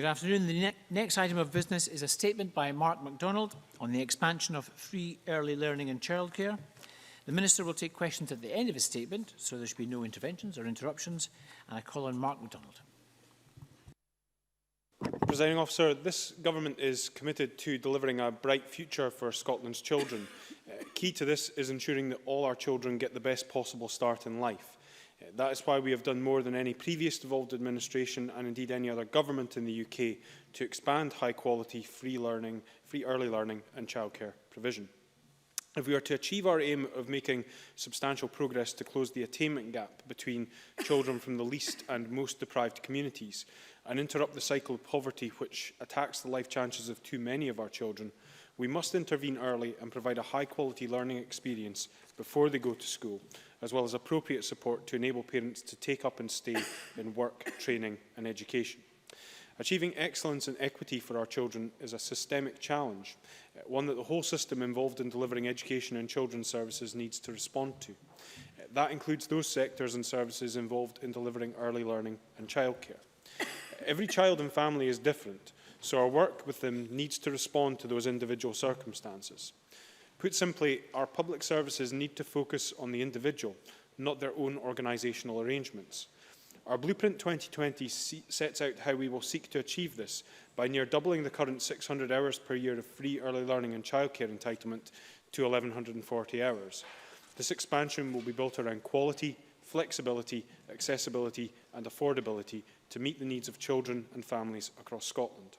Good afternoon. The next item of business is a statement by Mark MacDonald on the expansion of free early learning and childcare. The Minister will take questions at the end of his statement, so there should be no interventions or interruptions. And I call on Mark MacDonald. Presiding Officer, this Government is committed to delivering a bright future for Scotland's children. Key to this is ensuring that all our children get the best possible start in life. That is why we have done more than any previous devolved administration and indeed any other government in the UK to expand high-quality free early learning and childcare provision. If we are to achieve our aim of making substantial progress to close the attainment gap between children from the least and most deprived communities and interrupt the cycle of poverty which attacks the life chances of too many of our children, we must intervene early and provide a high-quality learning experience before they go to school, as well as appropriate support to enable parents to take up and stay in work, training and education. Achieving excellence and equity for our children is a systemic challenge, one that the whole system involved in delivering education and children's services needs to respond to. That includes those sectors and services involved in delivering early learning and childcare. Every child and family is different, so our work with them needs to respond to those individual circumstances. Put simply, our public services need to focus on the individual, not their own organisational arrangements. Our Blueprint 2020 sets out how we will seek to achieve this by near doubling the current 600 hours per year of free early learning and childcare entitlement to 1,140 hours. This expansion will be built around quality, flexibility, accessibility and affordability to meet the needs of children and families across Scotland.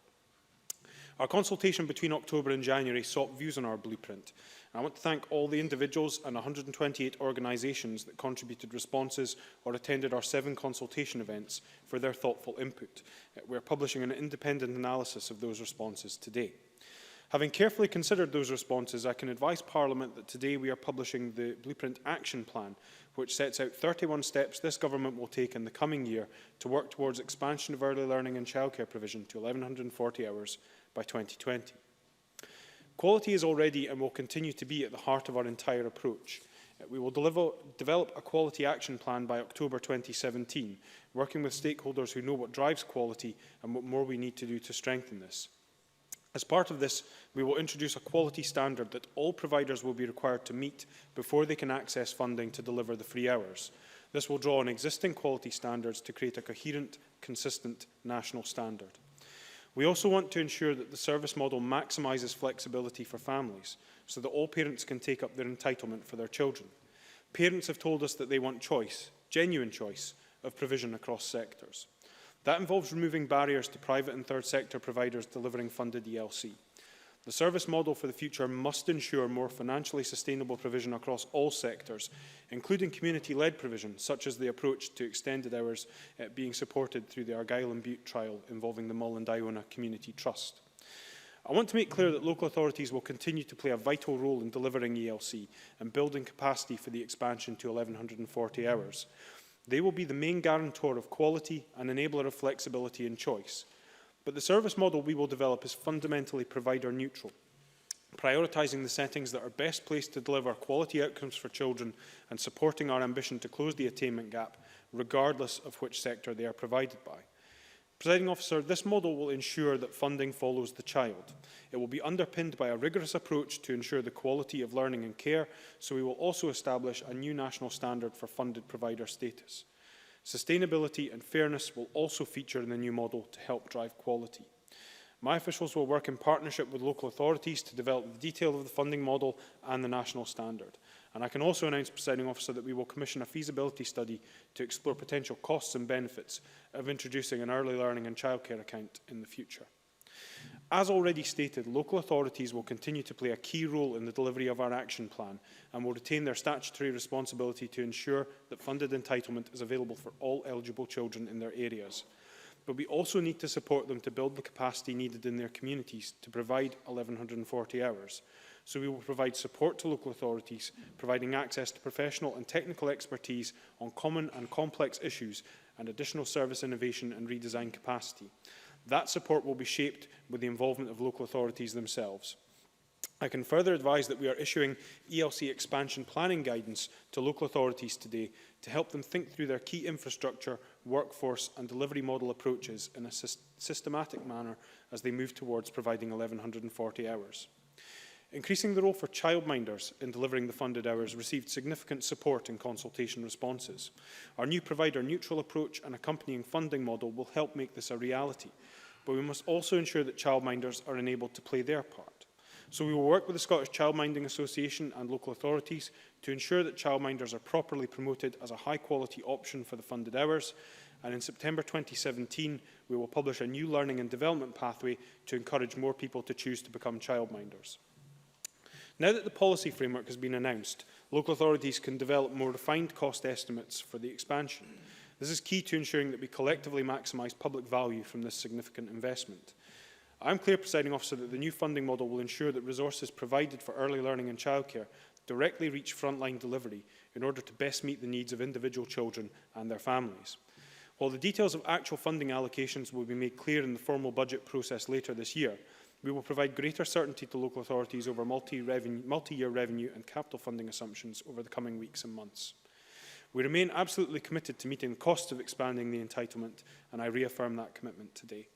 Our consultation between October and January sought views on our blueprint. I want to thank all the individuals and 128 organisations that contributed responses or attended our 7 consultation events for their thoughtful input. We are publishing an independent analysis of those responses today. Having carefully considered those responses, I can advise Parliament that today we are publishing the Blueprint Action Plan, which sets out 31 steps this Government will take in the coming year to work towards expansion of early learning and childcare provision to 1,140 hours by 2020. Quality is already and will continue to be at the heart of our entire approach. We will develop a quality action plan by October 2017, working with stakeholders who know what drives quality and what more we need to do to strengthen this. As part of this, we will introduce a quality standard that all providers will be required to meet before they can access funding to deliver the free hours. This will draw on existing quality standards to create a coherent, consistent national standard. We also want to ensure that the service model maximises flexibility for families, so that all parents can take up their entitlement for their children. Parents have told us that they want choice, genuine choice, of provision across sectors. That involves removing barriers to private and third sector providers delivering funded ELC. The service model for the future must ensure more financially sustainable provision across all sectors, including community-led provision, such as the approach to extended hours being supported through the Argyll and Bute trial involving the Mull and Iona Community Trust. I want to make clear that local authorities will continue to play a vital role in delivering ELC and building capacity for the expansion to 1,140 hours. They will be the main guarantor of quality and enabler of flexibility and choice. But the service model we will develop is fundamentally provider neutral, prioritising the settings that are best placed to deliver quality outcomes for children and supporting our ambition to close the attainment gap, regardless of which sector they are provided by. Presiding Officer, this model will ensure that funding follows the child. It will be underpinned by a rigorous approach to ensure the quality of learning and care, so we will also establish a new national standard for funded provider status. Sustainability and fairness will also feature in the new model to help drive quality. My officials will work in partnership with local authorities to develop the detail of the funding model and the national standard. And I can also announce, Presiding Officer, that we will commission a feasibility study to explore potential costs and benefits of introducing an early learning and childcare account in the future. As already stated, local authorities will continue to play a key role in the delivery of our action plan and will retain their statutory responsibility to ensure that funded entitlement is available for all eligible children in their areas. But we also need to support them to build the capacity needed in their communities to provide 1,140 hours. So we will provide support to local authorities, providing access to professional and technical expertise on common and complex issues and additional service innovation and redesign capacity. That support will be shaped with the involvement of local authorities themselves. I can further advise that we are issuing ELC expansion planning guidance to local authorities today to help them think through their key infrastructure, workforce and delivery model approaches in a systematic manner as they move towards providing 1,140 hours. Increasing the role for childminders in delivering the funded hours received significant support in consultation responses. Our new provider-neutral approach and accompanying funding model will help make this a reality, but we must also ensure that childminders are enabled to play their part. So we will work with the Scottish Childminding Association and local authorities to ensure that childminders are properly promoted as a high-quality option for the funded hours. And in September 2017, we will publish a new learning and development pathway to encourage more people to choose to become childminders. Now that the policy framework has been announced, local authorities can develop more refined cost estimates for the expansion. This is key to ensuring that we collectively maximise public value from this significant investment. I am clear, Presiding Officer, that the new funding model will ensure that resources provided for early learning and childcare directly reach frontline delivery in order to best meet the needs of individual children and their families. While the details of actual funding allocations will be made clear in the formal budget process later this year, we will provide greater certainty to local authorities over multi-year revenue and capital funding assumptions over the coming weeks and months. We remain absolutely committed to meeting the costs of expanding the entitlement, and I reaffirm that commitment today.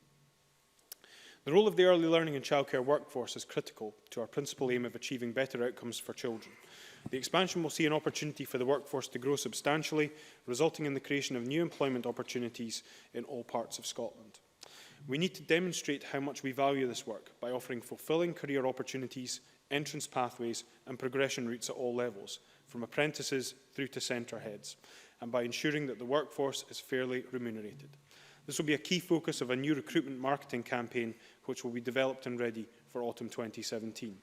The role of the early learning and childcare workforce is critical to our principal aim of achieving better outcomes for children. The expansion will see an opportunity for the workforce to grow substantially, resulting in the creation of new employment opportunities in all parts of Scotland. We need to demonstrate how much we value this work by offering fulfilling career opportunities, entrance pathways and progression routes at all levels, from apprentices through to centre heads, and by ensuring that the workforce is fairly remunerated. This will be a key focus of a new recruitment marketing campaign which will be developed and ready for autumn 2017.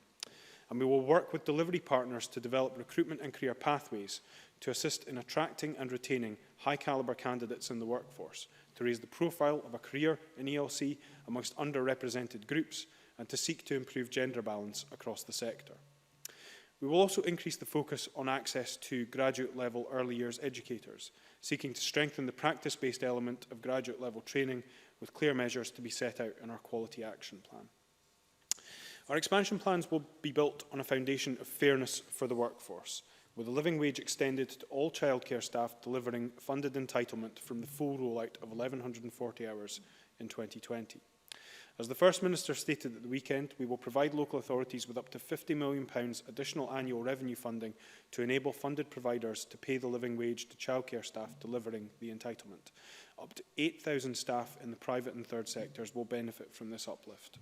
And we will work with delivery partners to develop recruitment and career pathways to assist in attracting and retaining high-calibre candidates in the workforce, to raise the profile of a career in ELC amongst underrepresented groups, and to seek to improve gender balance across the sector. We will also increase the focus on access to graduate-level early years educators, seeking to strengthen the practice-based element of graduate-level training with clear measures to be set out in our Quality Action Plan. Our expansion plans will be built on a foundation of fairness for the workforce, with a living wage extended to all childcare staff delivering funded entitlement from the full rollout of 1,140 hours in 2020. As the First Minister stated at the weekend, we will provide local authorities with up to £50 million additional annual revenue funding to enable funded providers to pay the living wage to childcare staff delivering the entitlement. Up to 8,000 staff in the private and third sectors will benefit from this uplift.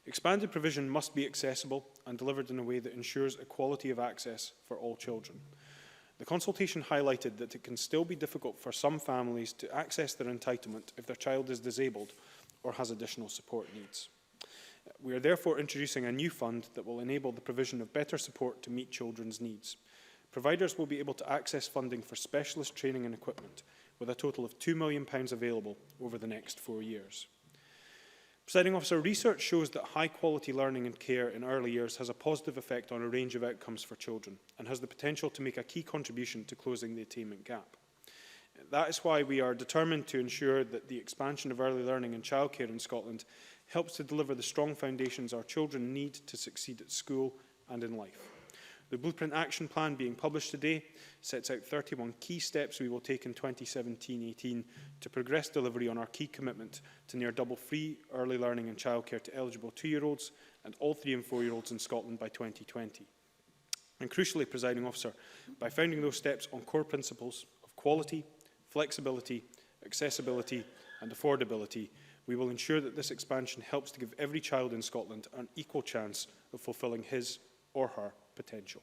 Expanded provision must be accessible and delivered in a way that ensures equality of access for all children. The consultation highlighted that it can still be difficult for some families to access their entitlement if their child is disabled or has additional support needs. We are therefore introducing a new fund that will enable the provision of better support to meet children's needs. Providers will be able to access funding for specialist training and equipment, with a total of £2 million available over the next 4 years. Presiding Officer, research shows that high-quality learning and care in early years has a positive effect on a range of outcomes for children and has the potential to make a key contribution to closing the attainment gap. That is why we are determined to ensure that the expansion of early learning and childcare in Scotland helps to deliver the strong foundations our children need to succeed at school and in life. The Blueprint Action Plan being published today sets out 31 key steps we will take in 2017-18 to progress delivery on our key commitment to near double free early learning and childcare to eligible 2-year-olds and all 3- and 4-year-olds in Scotland by 2020. And crucially, Presiding Officer, by founding those steps on core principles of quality, flexibility, accessibility and affordability, we will ensure that this expansion helps to give every child in Scotland an equal chance of fulfilling his or her potential.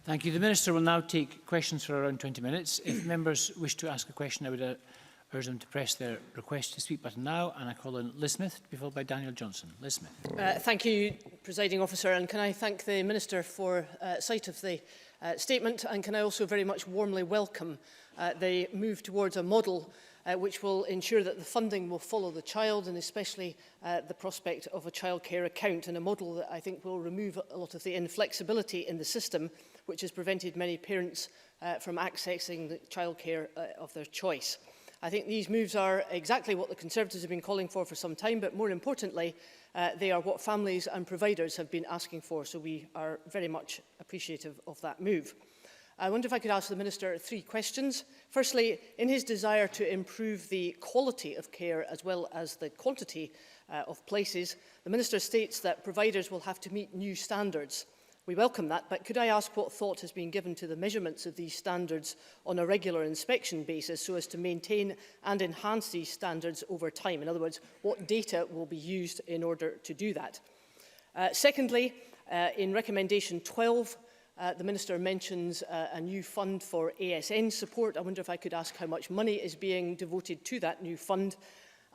Thank you. The Minister will now take questions for around 20 minutes. If members wish to ask a question, I would urge them to press their request to speak button now, and I call on Liz Smith, to be followed by Daniel Johnson. Liz Smith. Thank you, Presiding Officer, and can I thank the Minister for sight of the statement, and can I also very much warmly welcome the move towards a model which will ensure that the funding will follow the child, and especially the prospect of a childcare account, and a model that I think will remove a lot of the inflexibility in the system which has prevented many parents from accessing the childcare of their choice. I think these moves are exactly what the Conservatives have been calling for some time, but more importantly, they are what families and providers have been asking for, so we are very much appreciative of that move. I wonder if I could ask the Minister 3 questions. Firstly, in his desire to improve the quality of care as well as the quantity of places, the Minister states that providers will have to meet new standards. We welcome that, but could I ask what thought has been given to the measurements of these standards on a regular inspection basis so as to maintain and enhance these standards over time? In other words, what data will be used in order to do that? Secondly, in recommendation 12, the Minister mentions a new fund for ASN support. I wonder if I could ask how much money is being devoted to that new fund.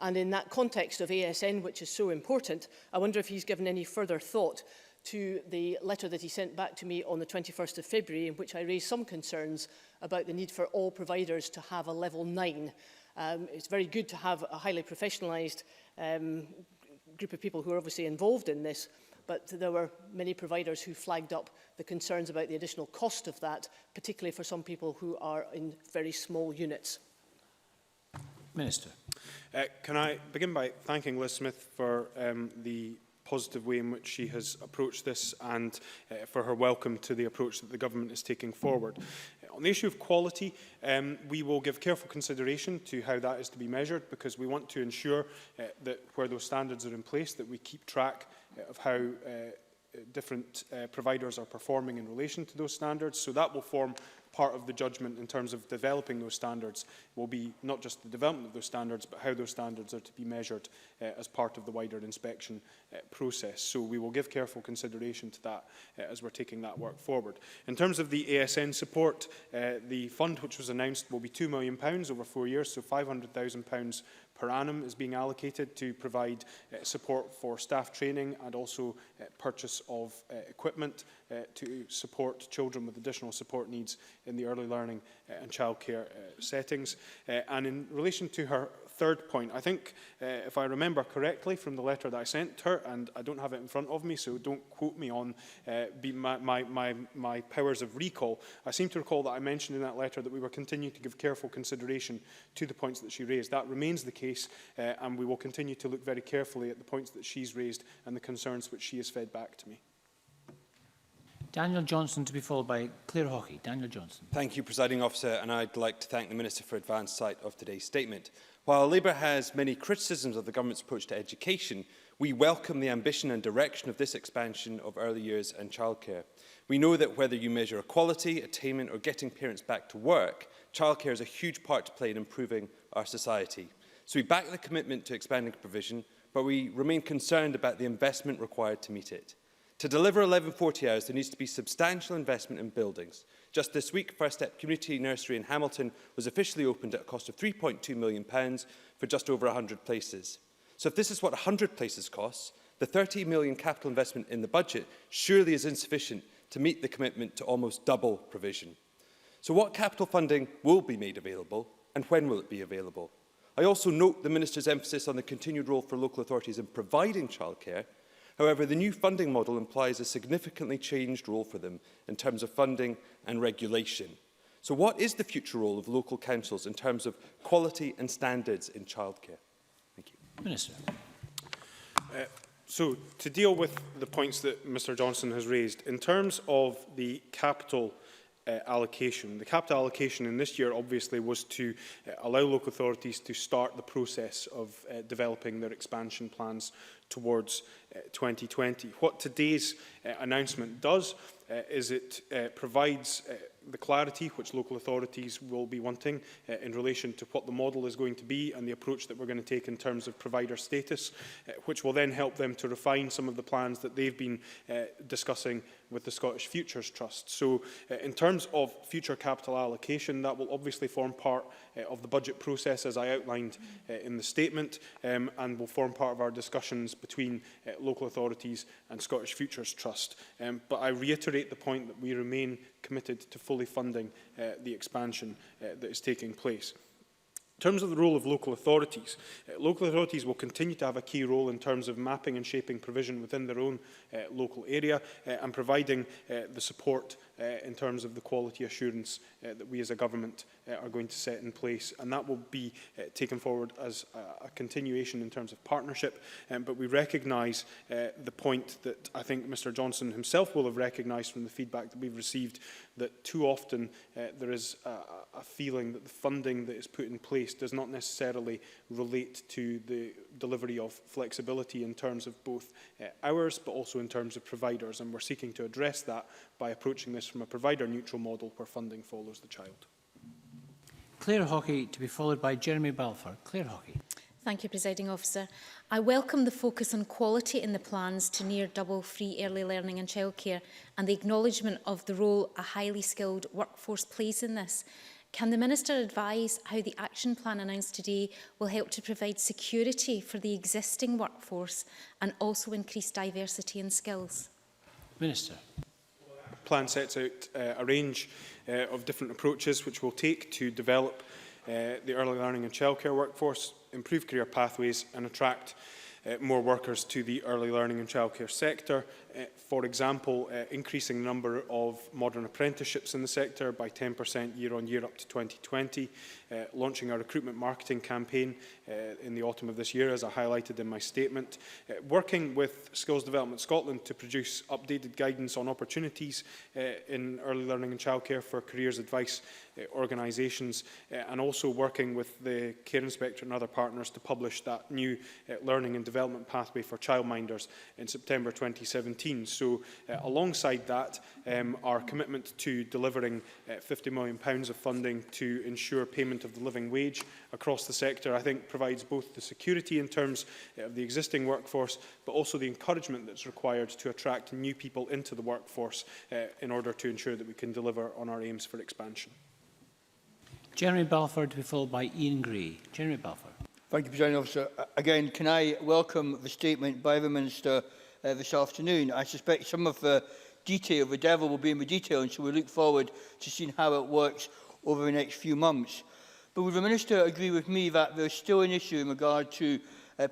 And in that context of ASN, which is so important, I wonder if he's given any further thought to the letter that he sent back to me on the 21st of February, in which I raised some concerns about the need for all providers to have a level 9. It's very good to have a highly professionalised group of people who are obviously involved in this, but there were many providers who flagged up the concerns about the additional cost of that, particularly for some people who are in very small units. Minister. Can I begin by thanking Liz Smith for the positive way in which she has approached this and for her welcome to the approach that the government is taking forward. On the issue of quality, we will give careful consideration to how that is to be measured, because we want to ensure that where those standards are in place, that we keep track of how different providers are performing in relation to those standards. So that will form part of the judgment in terms of developing those standards. Will be not just the development of those standards, but how those standards are to be measured as part of the wider inspection process. So we will give careful consideration to that as we're taking that work forward. In terms of the ASN support, the fund which was announced will be £2 million over 4 years, so £500,000 per annum is being allocated to provide support for staff training and also purchase of equipment to support children with additional support needs in the early learning and childcare settings. And in relation to her third point, I think, if I remember correctly from the letter that I sent her, and I don't have it in front of me, so don't quote me on my powers of recall, I seem to recall that I mentioned in that letter that we were continuing to give careful consideration to the points that she raised. That remains the case, and we will continue to look very carefully at the points that she's raised and the concerns which she has fed back to me. Daniel Johnson, to be followed by Claire Hockey. Daniel Johnson. Thank you, Presiding Officer, and I'd like to thank the Minister for advance sight of today's statement. While Labour has many criticisms of the government's approach to education, we welcome the ambition and direction of this expansion of early years and childcare. We know that whether you measure equality, attainment or getting parents back to work, childcare is a huge part to play in improving our society. So we back the commitment to expanding provision, but we remain concerned about the investment required to meet it. To deliver 1140 hours, there needs to be substantial investment in buildings. Just this week, First Step Community Nursery in Hamilton was officially opened at a cost of £3.2 million for just over 100 places. So if this is what 100 places costs, the £30 million capital investment in the budget surely is insufficient to meet the commitment to almost double provision. So what capital funding will be made available, and when will it be available? I also note the Minister's emphasis on the continued role for local authorities in providing childcare. However, the new funding model implies a significantly changed role for them in terms of funding and regulation. So what is the future role of local councils in terms of quality and standards in childcare? Thank you. Minister. So to deal with the points that Mr Johnson has raised, in terms of the capital allocation. The capital allocation in this year obviously was to allow local authorities to start the process of developing their expansion plans towards 2020. What today's announcement does is it provides the clarity which local authorities will be wanting in relation to what the model is going to be and the approach that we're going to take in terms of provider status, which will then help them to refine some of the plans that they've been discussing with the Scottish Futures Trust. So in terms of future capital allocation, that will obviously form part of the budget process as I outlined in the statement, and will form part of our discussions between local authorities and Scottish Futures Trust. But I reiterate the point that we remain committed to fully funding the expansion that is taking place. In terms of the role of local authorities will continue to have a key role in terms of mapping and shaping provision within their own local area and providing the support in terms of the quality assurance that we as a government are going to set in place. And that will be taken forward as a continuation in terms of partnership. But we recognise the point that I think Mr Johnson himself will have recognised from the feedback that we've received, that too often there is a feeling that the funding that is put in place does not necessarily relate to the delivery of flexibility in terms of both hours but also in terms of providers, and we're seeking to address that by approaching this from a provider-neutral model where funding follows the child. Claire Hockey, to be followed by Jeremy Balfour. Claire Hockey. Thank you, Presiding Officer. I welcome the focus on quality in the plans to near double free early learning and childcare and the acknowledgement of the role a highly skilled workforce plays in this. Can the Minister advise how the action plan announced today will help to provide security for the existing workforce and also increase diversity in skills? Minister. The plan sets out a range of different approaches which we'll take to develop the early learning and childcare workforce, improve career pathways and attract more workers to the early learning and childcare sector. For example, increasing the number of modern apprenticeships in the sector by 10% year on year up to 2020, launching a recruitment marketing campaign in the autumn of this year, as I highlighted in my statement, working with Skills Development Scotland to produce updated guidance on opportunities in early learning and childcare for careers advice organisations, and also working with the Care Inspector and other partners to publish that new learning and development pathway for childminders in September 2017. So alongside that, our commitment to delivering £50 million of funding to ensure payment of the living wage across the sector, I think provides both the security in terms of the existing workforce, but also the encouragement that's required to attract new people into the workforce in order to ensure that we can deliver on our aims for expansion. Jeremy Balfour, to be followed by Ian Gray. Jeremy Balfour. Thank you, Presiding Officer. Again, can I welcome the statement by the Minister this afternoon? I suspect some of the detail, the devil will be in the detail, and so we look forward to seeing how it works over the next few months. But would the Minister agree with me that there's still an issue in regard to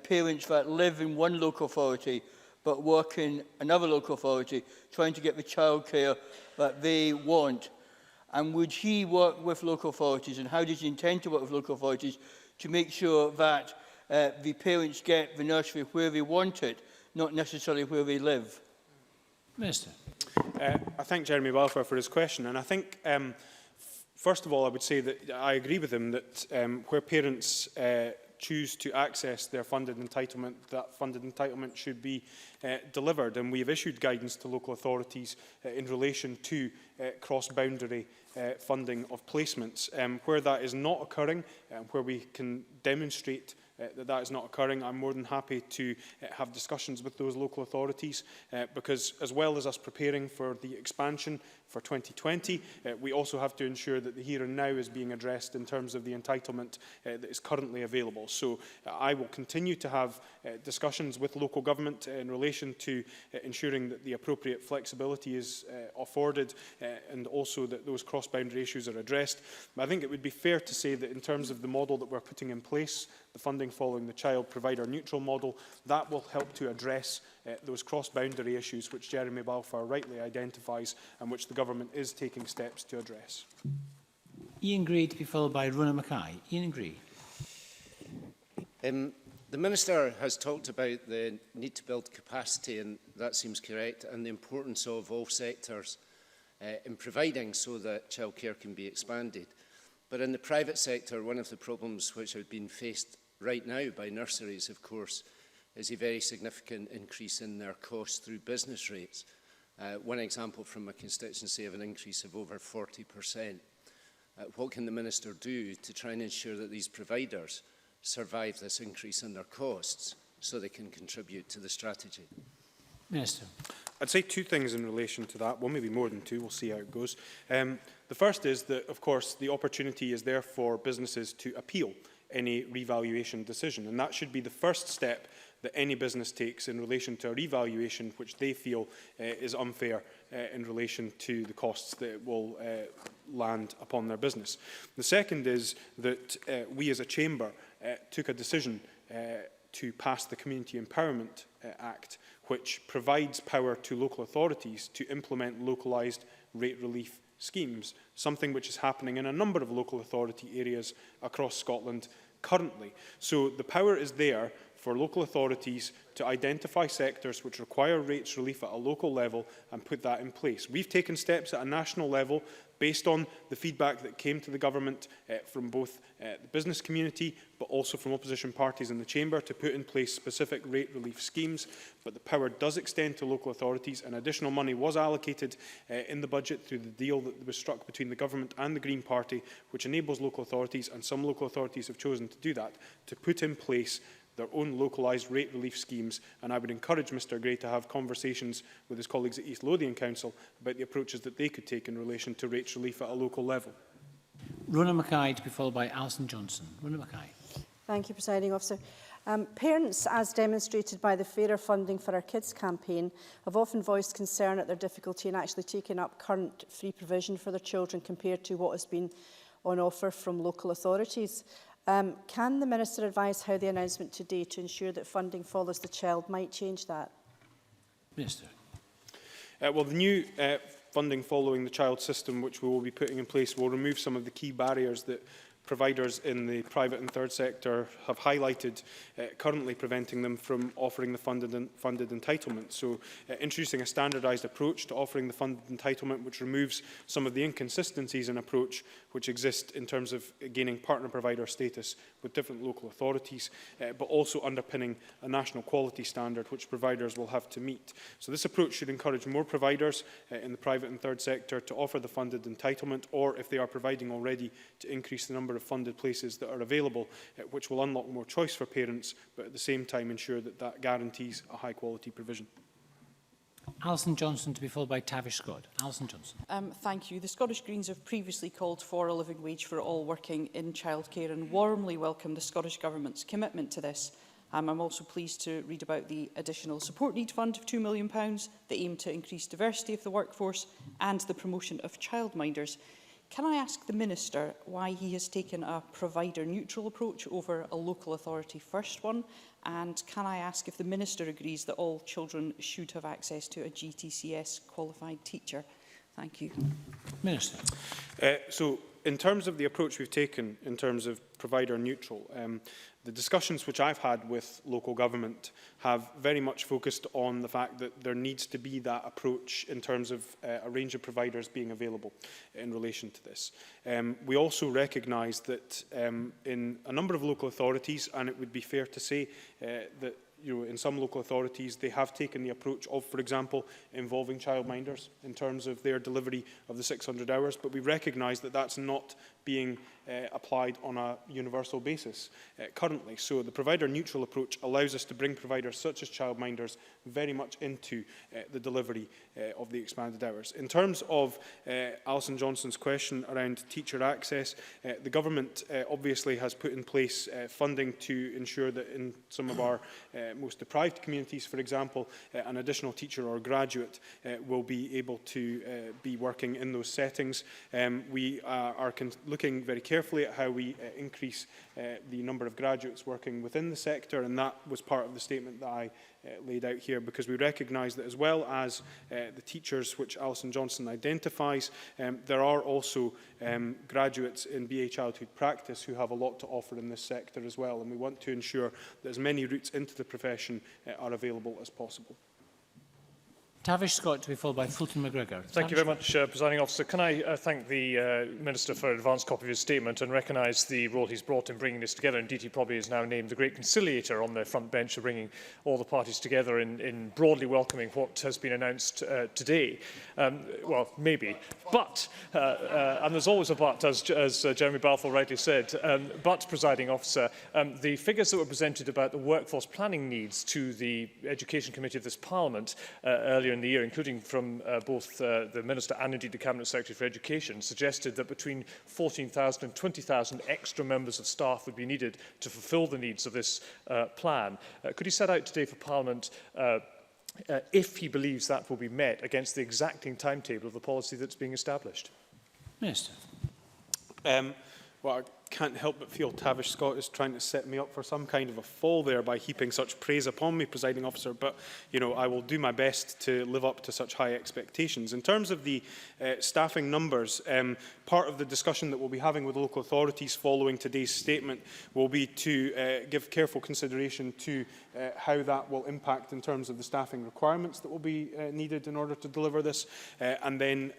parents that live in one local authority but work in another local authority, trying to get the childcare that they want? And would he work with local authorities, and how does he intend to work with local authorities to make sure that the parents get the nursery where they want it, not necessarily where they live? Minister. I thank Jeremy Balfour for his question, and I think first of all I would say that I agree with him that where parents choose to access their funded entitlement, that funded entitlement should be delivered, and we have issued guidance to local authorities in relation to cross-boundary funding of placements. Where that is not occurring, where we can demonstrate that is not occurring, I'm more than happy to have discussions with those local authorities because as well as us preparing for the expansion for 2020, we also have to ensure that the here and now is being addressed in terms of the entitlement that is currently available. So I will continue to have discussions with local government in relation to ensuring that the appropriate flexibility is afforded and also that those cross-boundary issues are addressed. But I think it would be fair to say that in terms of the model that we're putting in place, the funding following the child provider neutral model, that will help to address those cross-boundary issues which Jeremy Balfour rightly identifies and which the government is taking steps to address. Ian Gray, to be followed by Rona Mackay. Ian Gray. The Minister has talked about the need to build capacity, and that seems correct, and the importance of all sectors in providing so that childcare can be expanded. But in the private sector, one of the problems which have been faced right now by nurseries, of course, is a very significant increase in their costs through business rates. One example from my constituency of an increase of over 40%. What can the Minister do to try and ensure that these providers survive this increase in their costs so they can contribute to the strategy? Minister. I'd say two things in relation to that. Well, maybe more than two. We'll see how it goes. The first is that, of course, the opportunity is there for businesses to appeal any revaluation decision. And that should be the first step that any business takes in relation to a revaluation which they feel is unfair in relation to the costs that it will land upon their business. The second is that we as a chamber took a decision to pass the Community Empowerment Act, which provides power to local authorities to implement localised rate relief schemes, something which is happening in a number of local authority areas across Scotland currently. So the power is there for local authorities to identify sectors which require rates relief at a local level and put that in place. We've taken steps at a national level based on the feedback that came to the government from both the business community but also from opposition parties in the chamber to put in place specific rate relief schemes. But the power does extend to local authorities, and additional money was allocated in the budget through the deal that was struck between the government and the Green Party, which enables local authorities, and some local authorities have chosen to do that, to put in place their own localised rate relief schemes. And I would encourage Mr Gray to have conversations with his colleagues at East Lothian Council about the approaches that they could take in relation to rates relief at a local level. Rona Mackay, to be followed by Alison Johnson. Rona Mackay. Thank you, Presiding Officer. Parents, as demonstrated by the Fairer Funding for Our Kids campaign, have often voiced concern at their difficulty in actually taking up current free provision for their children compared to what has been on offer from local authorities. Can the Minister advise how the announcement today to ensure that funding follows the child might change that? Minister. Well, the new funding following the child system, which we will be putting in place, will remove some of the key barriers that providers in the private and third sector have highlighted, currently preventing them from offering the funded entitlement. So introducing a standardised approach to offering the funded entitlement, which removes some of the inconsistencies in approach which exist in terms of gaining partner provider status with different local authorities, but also underpinning a national quality standard which providers will have to meet. So this approach should encourage more providers in the private and third sector to offer the funded entitlement, or if they are providing already, to increase the number of funded places that are available, which will unlock more choice for parents, but at the same time ensure that that guarantees a high quality provision. Alison Johnson, to be followed by Tavish Scott. Alison Johnson. Thank you. The Scottish Greens have previously called for a living wage for all working in childcare and warmly welcome the Scottish Government's commitment to this. I'm also pleased to read about the additional support need fund of £2 million, the aim to increase diversity of the workforce and the promotion of childminders. Can I ask the Minister why he has taken a provider-neutral approach over a local authority first one? And can I ask if the Minister agrees that all children should have access to a GTCS qualified teacher? Thank you. Minister. So in terms of the approach we've taken in terms of provider-neutral, the discussions which I've had with local government have very much focused on the fact that there needs to be that approach in terms of a range of providers being available in relation to this. We also recognise that in a number of local authorities, and it would be fair to say that in some local authorities, they have taken the approach of, for example, involving childminders in terms of their delivery of the 600 hours, but we recognise that that's not being applied on a universal basis currently. So the provider-neutral approach allows us to bring providers such as childminders very much into the delivery of the expanded hours. In terms of Alison Johnson's question around teacher access, the government obviously has put in place funding to ensure that in some of our most deprived communities, for example, an additional teacher or graduate will be able to be working in those settings. We are looking very carefully at how we increase the number of graduates working within the sector, and that was part of the statement that I laid out here, because we recognise that as well as the teachers which Alison Johnson identifies, there are also graduates in BA Childhood Practice who have a lot to offer in this sector as well, and we want to ensure that as many routes into the profession are available as possible. Tavish Scott, to be followed by Fulton McGregor. Thank you very much, Presiding Officer. Can I thank the Minister for an advance copy of his statement and recognise the role he's brought in bringing this together. Indeed, he probably is now named the great conciliator on the front bench of bringing all the parties together in broadly welcoming what has been announced today. Well, maybe. But, and there's always a but, as Jeremy Balfour rightly said, but, Presiding Officer, the figures that were presented about the workforce planning needs to the Education Committee of this Parliament earlier in the year, including from both the Minister and indeed the Cabinet Secretary for Education, suggested that between 14,000 and 20,000 extra members of staff would be needed to fulfil the needs of this plan. Could he set out today for Parliament if he believes that will be met against the exacting timetable of the policy that's being established? Minister. Well, I can't help but feel Tavish Scott is trying to set me up for some kind of a fall there by heaping such praise upon me, Presiding Officer. But, you know, I will do my best to live up to such high expectations. In terms of the staffing numbers, part of the discussion that we'll be having with local authorities following today's statement will be to give careful consideration to how that will impact in terms of the staffing requirements that will be needed in order to deliver this, and then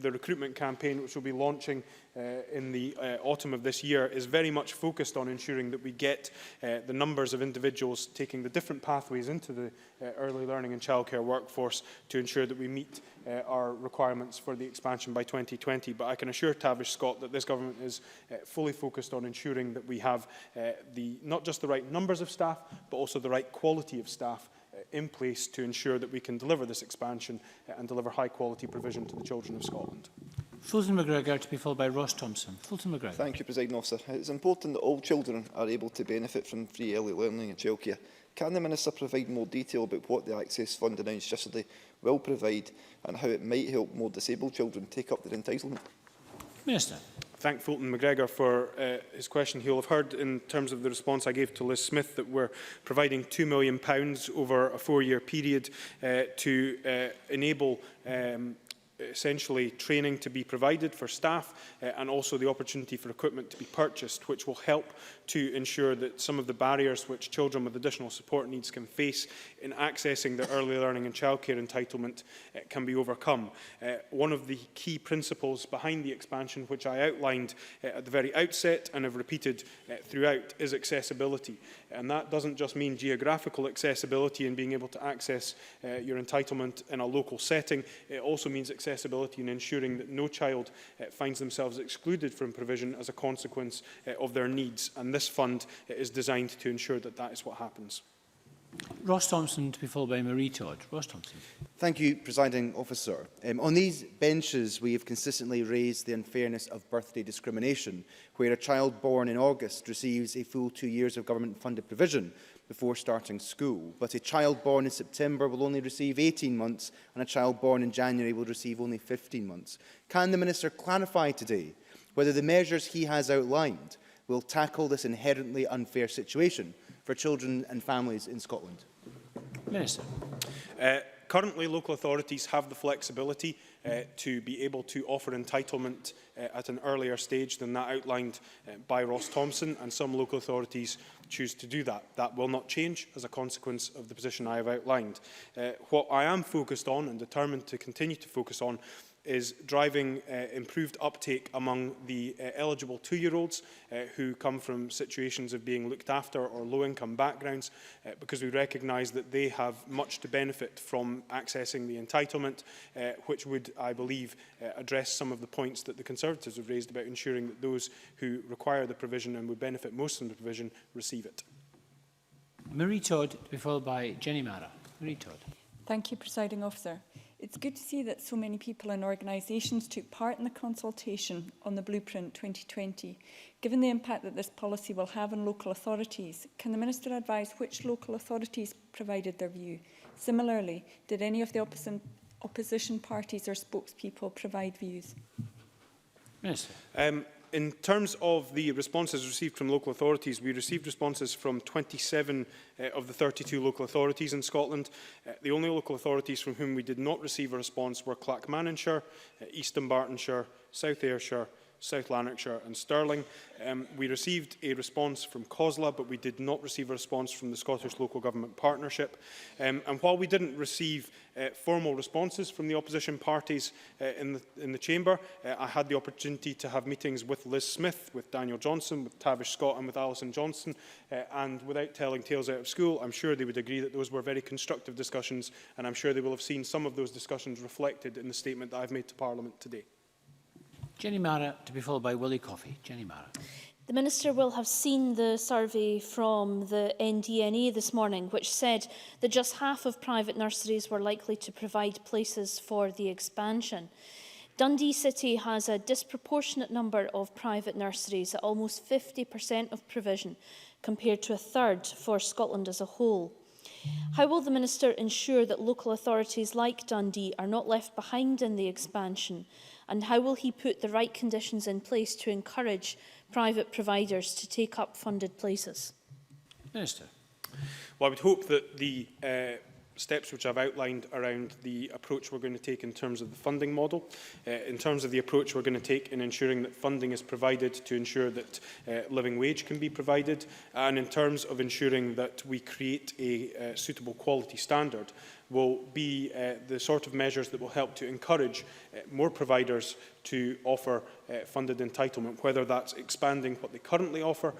the recruitment campaign, which will be launching in the autumn of this year, is very much focused on ensuring that we get the numbers of individuals taking the different pathways into the early learning and childcare workforce to ensure that we meet our requirements for the expansion by 2020. But I can assure Tavish Scott that this government is fully focused on ensuring that we have not just the right numbers of staff, but also the right quality of staff in place to ensure that we can deliver this expansion and deliver high quality provision to the children of Scotland. Fulton McGregor, to be followed by Ross Thompson. Fulton McGregor. Thank you, Presiding Officer. It's important that all children are able to benefit from free early learning and childcare. Can the Minister provide more detail about what the Access Fund announced yesterday will provide and how it might help more disabled children take up their entitlement? Minister. Thank Fulton McGregor for his question. He'll have heard in terms of the response I gave to Liz Smith that we're providing £2 million over a 4-year period to enable essentially training to be provided for staff and also the opportunity for equipment to be purchased, which will help to ensure that some of the barriers which children with additional support needs can face in accessing their early learning and childcare entitlement can be overcome. One of the key principles behind the expansion, which I outlined at the very outset and have repeated throughout, is accessibility. And that doesn't just mean geographical accessibility and being able to access your entitlement in a local setting. It also means accessibility in ensuring that no child finds themselves excluded from provision as a consequence of their needs. And this fund is designed to ensure that that is what happens. Ross Thompson, to be followed by Marie Todd. Ross Thompson. Thank you, Presiding Officer. On these benches, we have consistently raised the unfairness of birthday discrimination, where a child born in August receives a full 2 years of government-funded provision before starting school, but a child born in September will only receive 18 months and a child born in January will receive only 15 months. Can the Minister clarify today whether the measures he has outlined will tackle this inherently unfair situation for children and families in Scotland? Minister. Currently, local authorities have the flexibility to be able to offer entitlement at an earlier stage than that outlined by Ross Thompson, and some local authorities choose to do that. That will not change as a consequence of the position I have outlined. What I am focused on and determined to continue to focus on is driving improved uptake among the eligible 2-year-olds who come from situations of being looked after or low-income backgrounds, because we recognise that they have much to benefit from accessing the entitlement, which would, I believe, address some of the points that the Conservatives have raised about ensuring that those who require the provision and would benefit most from the provision receive it. Marie Todd, to be followed by Jenny Mara. Marie Todd. Thank you, Presiding Officer. It's good to see that so many people and organisations took part in the consultation on the Blueprint 2020. Given the impact that this policy will have on local authorities, can the Minister advise which local authorities provided their view? Similarly, did any of the opposition parties or spokespeople provide views? Minister. In terms of the responses received from local authorities, we received responses from 27 of the 32 local authorities in Scotland. The only local authorities from whom we did not receive a response were Clackmannanshire, East Dunbartonshire, South Ayrshire, South Lanarkshire and Stirling. We received a response from COSLA, but we did not receive a response from the Scottish Local Government Partnership. And while we didn't receive formal responses from the opposition parties in the Chamber, I had the opportunity to have meetings with Liz Smith, with Daniel Johnson, with Tavish Scott and with Alison Johnson. And without telling tales out of school, I'm sure they would agree that those were very constructive discussions, and I'm sure they will have seen some of those discussions reflected in the statement that I've made to Parliament today. Jenny Mara, to be followed by Willie Coffey. Jenny Mara. The Minister will have seen the survey from the NDNA this morning, which said that just half of private nurseries were likely to provide places for the expansion. Dundee City has a disproportionate number of private nurseries at almost 50% of provision, compared to a third for Scotland as a whole. How will the Minister ensure that local authorities like Dundee are not left behind in the expansion? And how will he put the right conditions in place to encourage private providers to take up funded places? Minister. Well, I would hope that the steps which I've outlined around the approach we're going to take in terms of the funding model, in terms of the approach we're going to take in ensuring that funding is provided to ensure that living wage can be provided, and in terms of ensuring that we create a suitable quality standard, will be the sort of measures that will help to encourage more providers to offer funded entitlement, whether that's expanding what they currently offer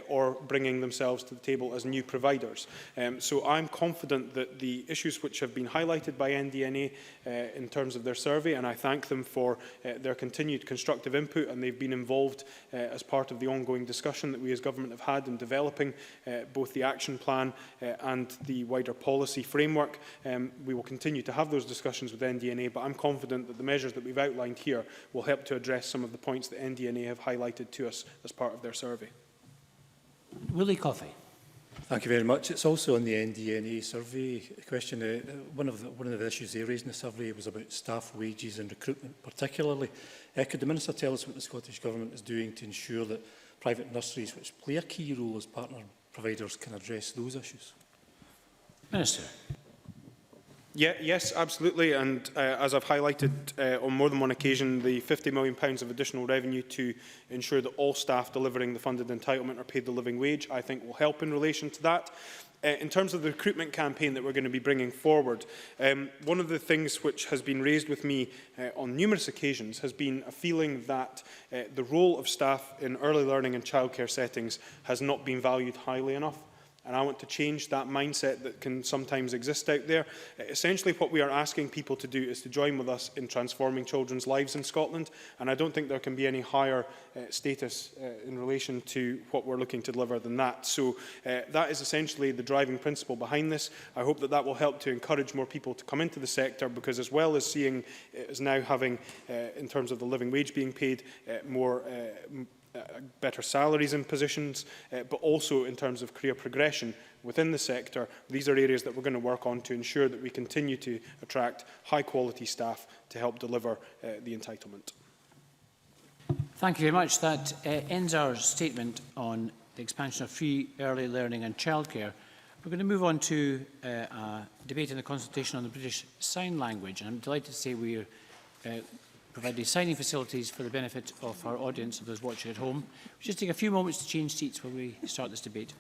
or bringing themselves to the table as new providers. So I'm confident that the issues which have been highlighted by NDNA in terms of their survey, and I thank them for their continued constructive input, and they've been involved as part of the ongoing discussion that we as government have had in developing both the action plan and the wider policy framework. We will continue to have those discussions with NDNA, but I'm confident that the measures that we've outlined here will help to address some of the points that NDNA have highlighted to us as part of their survey. Willie Coffey. Thank you very much. It's also on the NDNA survey question. One of the issues they raised in the survey was about staff wages and recruitment particularly. Could the Minister tell us what the Scottish Government is doing to ensure that private nurseries, which play a key role as partner providers, can address those issues? Minister. Yes, absolutely. And as I've highlighted on more than one occasion, the £50 million of additional revenue to ensure that all staff delivering the funded entitlement are paid the living wage, I think will help in relation to that. In terms of the recruitment campaign that we're going to be bringing forward, one of the things which has been raised with me on numerous occasions has been a feeling that the role of staff in early learning and childcare settings has not been valued highly enough. And I want to change that mindset that can sometimes exist out there. Essentially, what we are asking people to do is to join with us in transforming children's lives in Scotland. And I don't think there can be any higher status in relation to what we're looking to deliver than that. So that is essentially the driving principle behind this. I hope that that will help to encourage more people to come into the sector, because as well as seeing it as now having, in terms of the living wage being paid, better salaries and positions, but also in terms of career progression within the sector. These are areas that we're going to work on to ensure that we continue to attract high-quality staff to help deliver the entitlement. Thank you very much. That ends our statement on the expansion of free early learning and childcare. We're going to move on to a debate in the consultation on the British Sign Language. And I'm delighted to say we are providing signing facilities for the benefit of our audience, of those watching at home. We'll just take a few moments to change seats while we start this debate.